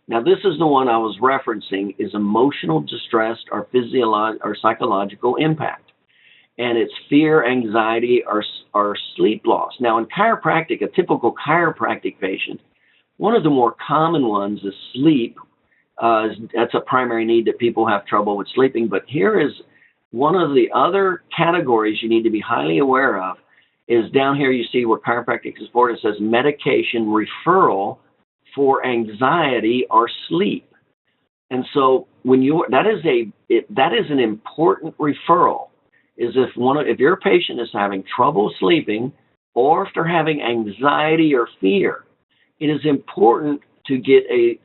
Now, this is the one I was referencing, is emotional distress or physiological or psychological impact. And it's fear, anxiety, or sleep loss. Now, in chiropractic, a typical chiropractic patient, one of the more common ones is sleep. That's a primary need that people have trouble with sleeping. But here is one of the other categories you need to be highly aware of is down here you see where chiropractic is for. It says medication referral for anxiety or sleep. And so when that is an important referral. Is if your patient is having trouble sleeping, or if they're having anxiety or fear, it is important to get a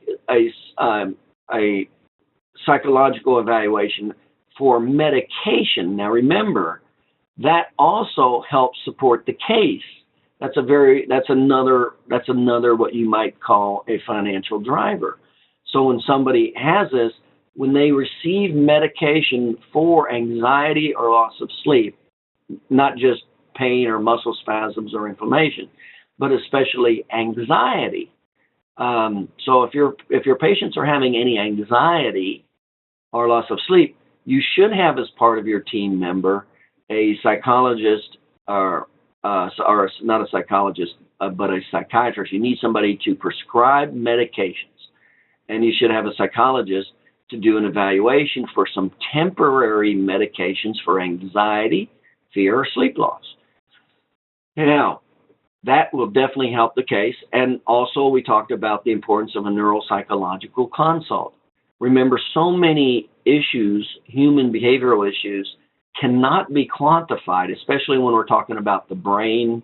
psychological evaluation for medication. Now remember, that also helps support the case. That's another what you might call a financial driver. So when somebody has this, when they receive medication for anxiety or loss of sleep, not just pain or muscle spasms or inflammation, but especially anxiety. So if your patients are having any anxiety or loss of sleep, you should have as part of your team member a psychologist or not a psychologist, but a psychiatrist. You need somebody to prescribe medications, and you should have a psychologist to do an evaluation for some temporary medications for anxiety, fear, or sleep loss. Now, that will definitely help the case. And also, we talked about the importance of a neuropsychological consult. Remember, so many issues, human behavioral issues, cannot be quantified, especially when we're talking about the brain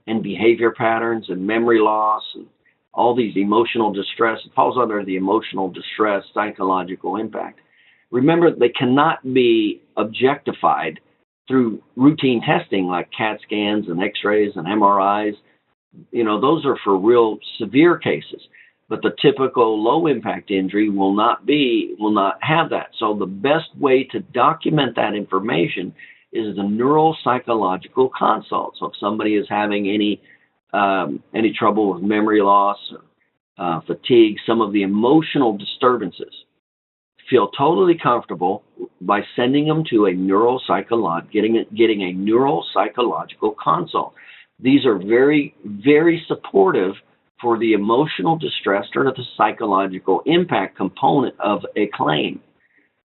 and behavior patterns and memory loss and all these emotional distress. It falls under the emotional distress psychological impact. Remember, they cannot be objectified through routine testing like CAT scans and X-rays and MRIs. Those are for real severe cases. But the typical low-impact injury will not have that. So the best way to document that information is the neuropsychological consult. So if somebody is having any trouble with memory loss, fatigue, some of the emotional disturbances, feel totally comfortable by sending them to a getting a neuropsychological consult. These are very, very supportive for the emotional distress or the psychological impact component of a claim.